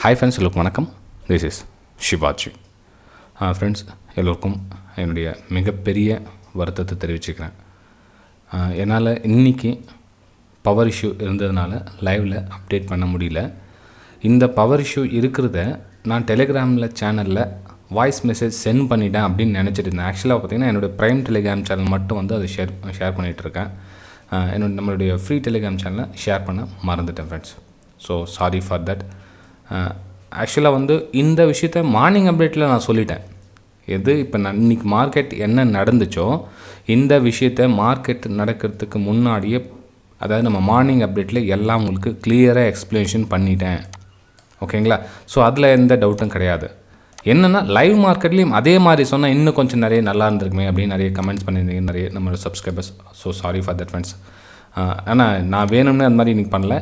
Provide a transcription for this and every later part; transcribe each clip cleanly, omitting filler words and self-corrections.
Hi friends, எல்லோருக்கும் வணக்கம். This is Sivaji. Friends, எல்லோருக்கும் என்னுடைய மிகப்பெரிய வருத்தத்தை தெரிவிச்சுக்கிறேன். என்னால் இன்றைக்கி பவர் இஷ்யூ இருந்ததுனால லைவில் அப்டேட் பண்ண முடியல. இந்த பவர் இஷ்யூ இருக்கிறத நான் டெலிகிராமில் சேனலில் வாய்ஸ் மெசேஜ் சென்ட் பண்ணிட்டேன் அப்படின்னு நினச்சிட்டு இருந்தேன். ஆக்சுவலாக பார்த்திங்கன்னா என்னுடைய ப்ரைம் டெலிகிராம் சேனல் மட்டும் வந்து அதை ஷேர் பண்ணிகிட்ருக்கேன். நம்மளுடைய ஃப்ரீ டெலிகிராம் சேனலை ஷேர் பண்ண மறந்துட்டேன் friends. So sorry for that. ஆக்சுவலாக வந்து இந்த விஷயத்த மார்னிங் அப்டேட்டில் நான் சொல்லிட்டேன். இப்போ நான் இன்றைக்கி மார்க்கெட் என்ன நடந்துச்சோ இந்த விஷயத்த மார்க்கெட் நடக்கிறதுக்கு முன்னாடியே, அதாவது நம்ம மார்னிங் அப்டேட்டில் எல்லாம் உங்களுக்கு கிளியராக எக்ஸ்ப்ளனேஷன் பண்ணிட்டேன். ஓகேங்களா? ஸோ அதில் எந்த டவுட்டும் கிடையாது. என்னென்னா லைவ் மார்க்கெட்லேயும் அதே மாதிரி சொன்னால் இன்னும் கொஞ்சம் நிறைய நல்லா இருந்திருக்குமே அப்படின்னு நிறைய கமெண்ட்ஸ் பண்ணியிருந்தீங்க நிறைய நம்மளோட subscribers. So sorry for that friends. ஆனால் நான் வேணும்னு அந்த மாதிரி இன்றைக்கி பண்ணல.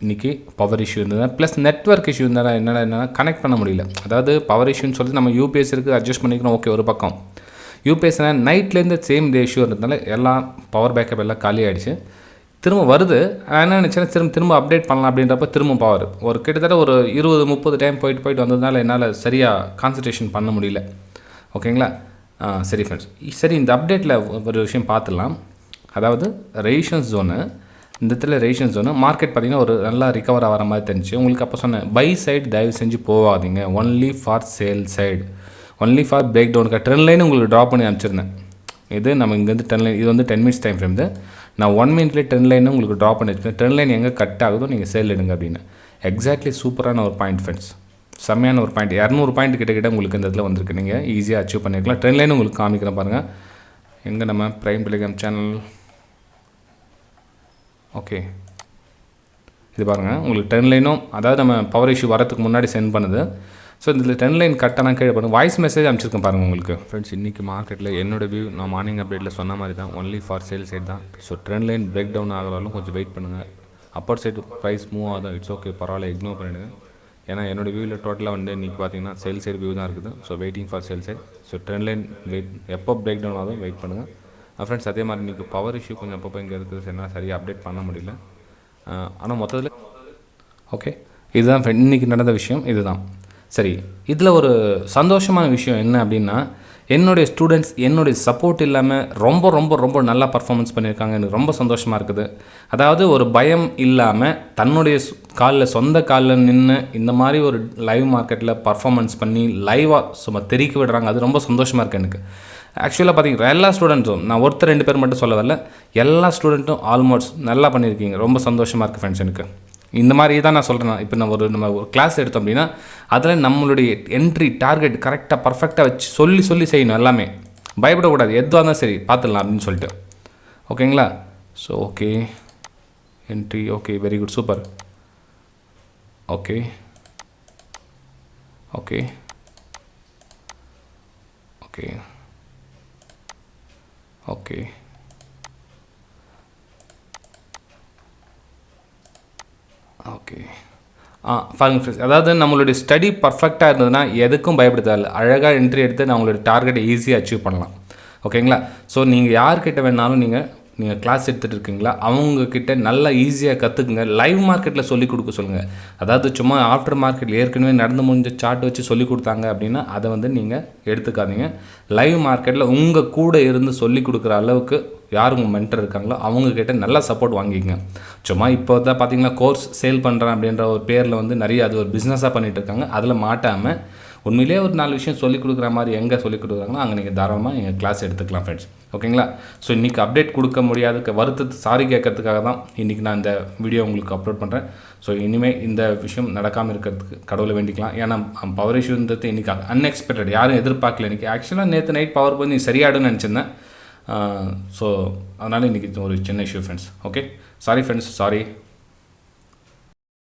இன்றைக்கி பவர் இஷ்யூ இருந்தது, ப்ளஸ் நெட்வொர்க் இஷ்யூ இருந்தால் என்னென்னா கனெக்ட் பண்ண முடியல. அதாவது பவர் இஷ்யூன்னு சொல்லிட்டு நம்ம யூபிஎஸ் இருக்குது, அட்ஜஸ்ட் பண்ணிக்கிறோம். ஓகே, ஒரு பக்கம் யூபிஎஸ் நைட்லேருந்து சேம் டே இஷ்யூ இருந்ததுனால எல்லாம் பவர் பேக்கப் எல்லாம் காலி ஆகிடுச்சு. திரும்ப வருது. நான் என்ன நினச்சேன்னா திரும்ப அப்டேட் பண்ணலாம் அப்படின்றப்ப திரும்ப பவர் ஒரு கிட்டத்தட்ட ஒரு 20-30 டைம் போயிட்டு வந்ததுனால என்னால் சரியாக கான்சன்ட்ரேஷன் பண்ண முடியல. ஓகேங்களா? சரி ஃப்ரெண்ட்ஸ், சரி இந்த அப்டேட்டில் ஒரு விஷயம் பார்த்துடலாம். அதாவது ரெசிஸ்டன்ஸ் ஜோனு, இந்த இடத்துல ரெசிஸ்டன்ஸ் ஜோனு மார்க்கெட் பார்த்திங்கன்னா ஒரு நல்லா ரிகவர் ஆகிற மாதிரி தெரிஞ்சு உங்களுக்கு அப்போ சொன்னேன், பை சைடு தயவு செஞ்சு போகாதீங்க, only for sell side, only for break டவுனுக்கு ட்ரெண்ட் லைன் உங்களுக்கு ட்ரா பண்ணி அனுப்பிச்சிருந்தேன். இது நம்ம இங்கேருந்து ட்ரெண்ட் லைன், இது வந்து 10 minutes டைம் ஃப்ரேம். நான் 1 minute ட்ரெண்ட் லைனும் உங்களுக்கு ட்ரா பண்ணி வச்சுருக்கேன். ட்ரெண்ட் லைன் எங்கே கட் ஆகுதோ நீங்கள் சேல் எடுங்க அப்படின்னு. எக்ஸாக்ட்லி சூப்பரான ஒரு பாயிண்ட் ஃப்ரெண்ட்ஸ், செம்மையான ஒரு பாயிண்ட். 200 பாயிண்ட் கிட்ட உங்களுக்கு இந்த இடத்துல வந்திருக்கு. நீங்கள் ஈஸியாக அச்சீவ் பண்ணியிருக்கலாம். ட்ரெண்ட் லைனும் உங்களுக்கு காமிக்கிறேன் பாருங்கள். எங்கே நம்ம ப்ரைம் டெலிகிராம் சேனல். ஓகே, இது பாருங்கள் உங்களுக்கு ட்ரெண்ட் லைனும், அதாவது நம்ம பவர் இஷ்யூ வரதுக்கு முன்னாடி சென்ட் பண்ணுது. ஸோ இதில் ட்ரெண்ட் லைன் கட்டெல்லாம் கீழே பண்ணுங்க. வாய்ஸ் மெசேஜ் அனுப்பிச்சிருக்கேன் பாருங்கள் உங்களுக்கு. ஃப்ரெண்ட்ஸ், இன்றைக்கி மார்க்கெட்டில் என்னோட வியூ நான் மார்னிங் அப்டேட்டில் சொன்ன மாதிரி தான், ஒன்லி ஃபார் சேல் சைடு தான். So trend line break down ஆகிறாலும் கொஞ்சம் வெயிட் பண்ணுங்கள். அப்பர் சைடு ப்ரைஸ் மூவ் ஆகுது, இட்ஸ் ஓகே, பரவாயில்ல, இக்னோர் பண்ணிவிடுங்க. ஏன்னா என்னோடய வியூவில் டோட்டலாக வந்து இன்றைக்கி பார்த்தீங்கன்னா சேல் சைடு வியூ தான் இருக்குது. So waiting for sell side. So trend line எப்போ பிரேக் டவுன் ஆகுதும் வெயிட் பண்ணுங்கள் ஃப்ரெண்ட்ஸ். அதே மாதிரி இன்றைக்கி பவர் இஷ்யூ கொஞ்சம் அப்பப்போ இங்கே இருக்குது, என்னால் சரியாக அப்டேட் பண்ண முடியல. ஆனால் மொத்தத்தில் ஓகே, இதுதான் இன்றைக்கி நடந்த விஷயம். இதுதான் சரி. இதில் ஒரு சந்தோஷமான விஷயம் என்ன அப்படின்னா, என்னுடைய ஸ்டூடெண்ட்ஸ் என்னுடைய சப்போர்ட் இல்லாமல் ரொம்ப ரொம்ப ரொம்ப நல்லா பர்ஃபார்மன்ஸ் பண்ணியிருக்காங்க. எனக்கு ரொம்ப சந்தோஷமாக இருக்குது. அதாவது ஒரு பயம் இல்லாமல் தன்னுடைய காலில் சொந்த காலில் நின்று இந்த மாதிரி ஒரு லைவ் மார்க்கெட்டில் பர்ஃபார்மன்ஸ் பண்ணி லைவாக சும்மா தெறிக்க விடுறாங்க. அது ரொம்ப சந்தோஷமாக இருக்குது எனக்கு. ஆக்சுவலாக பார்த்தீங்கன்னா எல்லா ஸ்டூடெண்ட்ஸும், நான் ஒருத்தர் 2 பேர் மட்டும் சொல்ல வரல, எல்லா ஸ்டூடெண்ட்டும் ஆல்மோஸ்ட் நல்லா பண்ணியிருக்கீங்க. ரொம்ப சந்தோஷமாக இருக்குது ஃப்ரெண்ட்ஸ் எனக்கு. இந்த மாதிரி தான் நான் சொல்கிறேன். இப்போ நம்ம ஒரு கிளாஸ் எடுத்தோம் அப்படின்னா அதில் நம்மளுடைய என்ட்ரி டார்கெட் கரெக்டாக பர்ஃபெக்டாக வச்சு சொல்லி செய்யணும். எல்லாமே பயப்படக்கூடாது, எதுவாக இருந்தால் சரி பார்த்துடலாம் அப்படின்னு சொல்லிட்டு. ஓகேங்களா? So okay, entry okay, very good, super. Okay okay okay okay okay பாருங்கள் ஃப்ரெண்ட்ஸ், அதாவது நம்மளுடைய ஸ்டடி பர்ஃபெக்டாக இருந்ததுன்னா எதுக்கும் பயப்பட தேவையில்லை. அழகாக என்ட்ரி எடுத்து நான் உங்களுடைய டார்கெட்டை ஈஸியாக அச்சீவ் பண்ணலாம். ஓகேங்களா? ஸோ நீங்கள் யார்கிட்ட வேணாலும் நீங்கள் கிளாஸ் எடுத்துகிட்டு இருக்கீங்களா, அவங்கக்கிட்ட நல்லா ஈஸியாக கற்றுக்குங்க. லைவ் மார்க்கெட்டில் சொல்லிக் கொடுக்க சொல்லுங்கள். அதாவது சும்மா ஆஃப்டர் மார்க்கெட்டில் ஏற்கனவே நடந்து முடிஞ்ச சார்ட் வச்சு சொல்லிக் கொடுத்தாங்க அப்படின்னா அதை வந்து நீங்கள் எடுத்துக்காதீங்க. லைவ் மார்க்கெட்டில் உங்கள் கூட இருந்து சொல்லிக் கொடுக்குற அளவுக்கு யார் உங்கள் மென்டர் இருக்காங்களோ அவங்கக்கிட்ட நல்லா சப்போர்ட் வாங்கிக்கங்க. சும்மா இப்போ தான் பார்த்தீங்கன்னா கோர்ஸ் சேல் பண்ணுறேன் அப்படின்ற ஒரு பேரில் வந்து நிறைய அது ஒரு பிஸ்னஸாக பண்ணிகிட்டு இருக்காங்க. அதில் மாட்டாமல் உண்மையிலே ஒரு 4 விஷயம் சொல்லிக் கொடுக்குற மாதிரி எங்கே சொல்லிக் கொடுக்குறாங்களோ அங்கே நீங்கள் தாராளமாக எங்கள் கிளாஸ் எடுத்துக்கலாம் ஃப்ரெண்ட்ஸ். ஓகேங்களா? ஸோ இன்றைக்கி அப்டேட் கொடுக்க முடியாத வருத்தத்தை சாரி கேட்கறதுக்காக தான் இன்றைக்கி நான் இந்த வீடியோ உங்களுக்கு அப்லோட் பண்ணுறேன். ஸோ இனிமேல் இந்த விஷயம் நடக்காமல் இருக்கிறதுக்கு கடவுளை வேண்டிக்கலாம். ஏன்னா பவர் இஷ்யூன்றது இன்றைக்கி அன்எக்ஸ்பெக்டட், யாரும் எதிர்பார்க்கல. இன்றைக்கி ஆக்சுவலாக நேற்று நைட் பவர் போய் நீ சரியாடுன்னு நினச்சிருந்தேன். ஸோ அதனால் இன்றைக்கி ஒரு சின்ன issue friends. Okay, sorry friends, sorry.